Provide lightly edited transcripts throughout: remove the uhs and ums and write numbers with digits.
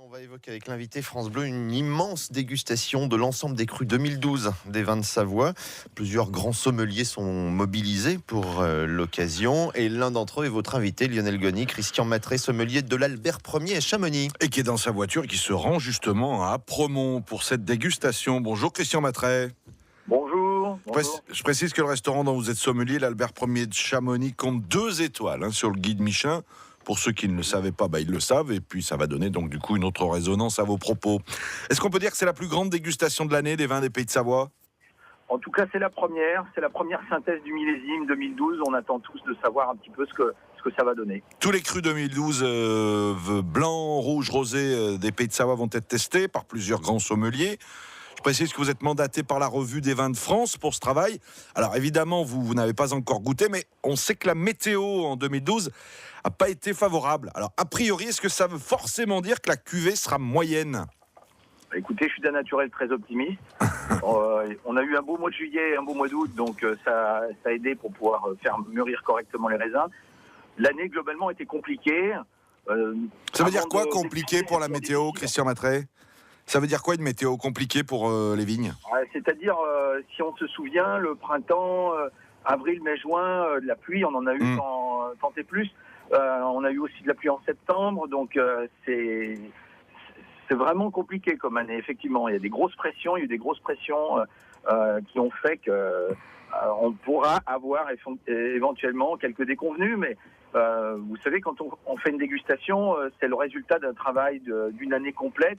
On va évoquer avec l'invité France Bleu une immense dégustation de l'ensemble des crus 2012 des vins de Savoie. Plusieurs grands sommeliers sont mobilisés pour l'occasion et l'un d'entre eux est votre invité, Lionel Goni, Christian Matré, sommelier de l'Albert Ier à Chamonix. Et qui est dans sa voiture et qui se rend justement à Apremont pour cette dégustation. Bonjour Christian Matré. Bonjour. Je précise que le restaurant dont vous êtes sommelier, l'Albert Ier de Chamonix, compte 2 étoiles sur le guide Michelin. Pour ceux qui ne le savaient pas, ils le savent, et puis ça va donner donc du coup une autre résonance à vos propos. Est-ce qu'on peut dire que c'est la plus grande dégustation de l'année des vins des Pays de Savoie ? En tout cas, c'est la première synthèse du millésime 2012. On attend tous de savoir un petit peu ce que ça va donner. Tous les crus 2012, blanc, rouge, rosé des Pays de Savoie vont être testés par plusieurs grands sommeliers. Je précise que vous êtes mandaté par la Revue des Vins de France pour ce travail. Alors évidemment, vous n'avez pas encore goûté, mais on sait que la météo en 2012 n'a pas été favorable. Alors a priori, est-ce que ça veut forcément dire que la cuvée sera moyenne ? Écoutez, je suis d'un naturel très optimiste. On a eu un beau mois de juillet et un beau mois d'août, donc ça a aidé pour pouvoir faire mûrir correctement les raisins. L'année, globalement, était compliquée. Ça veut dire quoi, compliqué pour la météo, Christian Matré ? Ça veut dire quoi une météo compliquée pour les vignes ? C'est-à-dire, si on se souvient, le printemps, avril, mai, juin, de la pluie, on en a eu tant et plus. On a eu aussi de la pluie en septembre, donc c'est vraiment compliqué comme année. Effectivement, il y a eu des grosses pressions qui ont fait que on pourra avoir éventuellement quelques déconvenues, mais vous savez, quand on fait une dégustation, c'est le résultat d'un travail d'une année complète.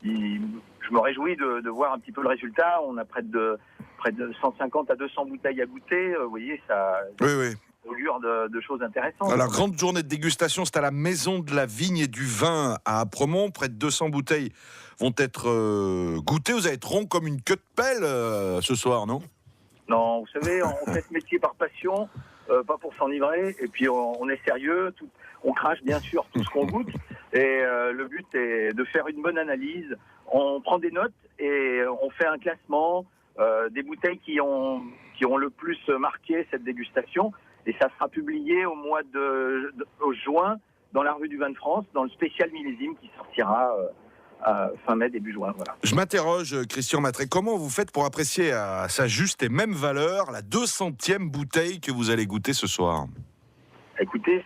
Je me réjouis de voir un petit peu le résultat. On a près de 150 à 200 bouteilles à goûter. Vous voyez, ça augure de choses intéressantes. Alors, grande journée de dégustation, c'est à la Maison de la Vigne et du Vin à Apremont. Près de 200 bouteilles vont être goûtées. Vous allez être rond comme une queue de pelle ce soir, non ? Non, vous savez, on fait ce métier par passion, pas pour s'enivrer. Et puis, on est sérieux. On crache bien sûr tout ce qu'on goûte. Et le but est de faire une bonne analyse. On prend des notes et on fait un classement des bouteilles qui ont le plus marqué cette dégustation. Et ça sera publié au mois de juin dans la Revue du Vin de France, dans le spécial millésime qui sortira fin mai, début juin. Voilà. Je m'interroge, Christian Matré, comment vous faites pour apprécier à sa juste et même valeur la 200e bouteille que vous allez goûter ce soir ? Écoutez,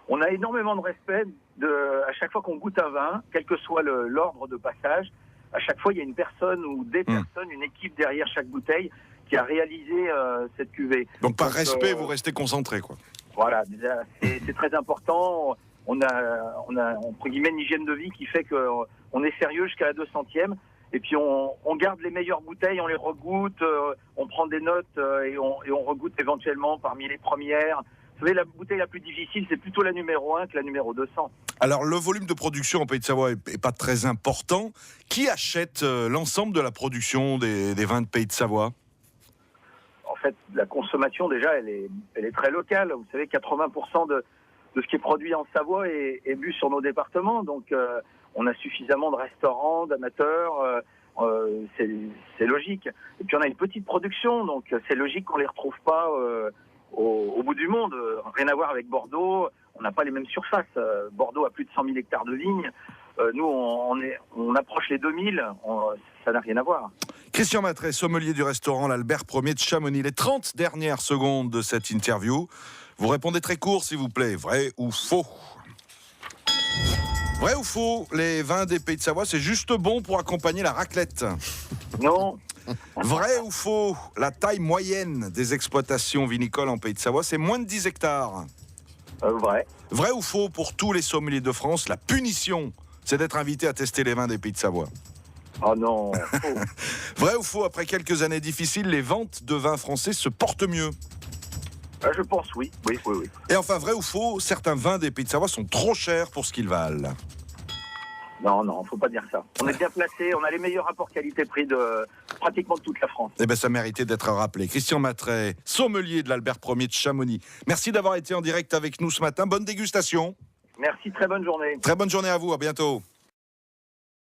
on a énormément de respect à chaque fois qu'on goûte un vin, quel que soit l'ordre de passage. À chaque fois, il y a une personne ou des personnes, une équipe derrière chaque bouteille qui a réalisé cette cuvée. Donc par respect, vous restez concentré, quoi. Voilà, c'est très important. On a entre guillemets une hygiène de vie qui fait qu'on est sérieux jusqu'à la 200e. Et puis on garde les meilleures bouteilles, on les regoute, on prend des notes et on regoute éventuellement parmi les premières. Vous savez, la bouteille la plus difficile, c'est plutôt la numéro 1 que la numéro 200. Alors, le volume de production en Pays de Savoie est pas très important. Qui achète l'ensemble de la production des vins de Pays de Savoie ? En fait, la consommation, déjà, elle est très locale. Vous savez, 80% de ce qui est produit en Savoie est bu sur nos départements. Donc, on a suffisamment de restaurants, d'amateurs. C'est logique. Et puis, on a une petite production. Donc, c'est logique qu'on ne les retrouve pas au bout du monde. Rien à voir avec Bordeaux. On n'a pas les mêmes surfaces. Bordeaux a plus de 100 000 hectares de vignes. Nous, on approche les 2000. Ça n'a rien à voir. Christian Matré, sommelier du restaurant l'Albert Ier de Chamonix. Les 30 dernières secondes de cette interview. Vous répondez très court, s'il vous plaît. Vrai ou faux ? Vrai ou faux ? Les vins des Pays de Savoie, c'est juste bon pour accompagner la raclette. Non. Vrai ou faux ? La taille moyenne des exploitations vinicoles en Pays de Savoie, c'est moins de 10 hectares. Vrai. Vrai ou faux, pour tous les sommeliers de France, la punition, c'est d'être invité à tester les vins des Pays de Savoie. Oh non. Vrai ou faux, après quelques années difficiles, les ventes de vins français se portent mieux. Je pense oui. Oui. Et enfin, vrai ou faux, certains vins des Pays de Savoie sont trop chers pour ce qu'ils valent. Non, faut pas dire ça. On est bien placé, on a les meilleurs rapports qualité-prix de pratiquement de toute la France. Eh bien, ça méritait d'être rappelé. Christian Matré, sommelier de l'Albert Ier de Chamonix. Merci d'avoir été en direct avec nous ce matin. Bonne dégustation. Merci, très bonne journée. Très bonne journée à vous, à bientôt.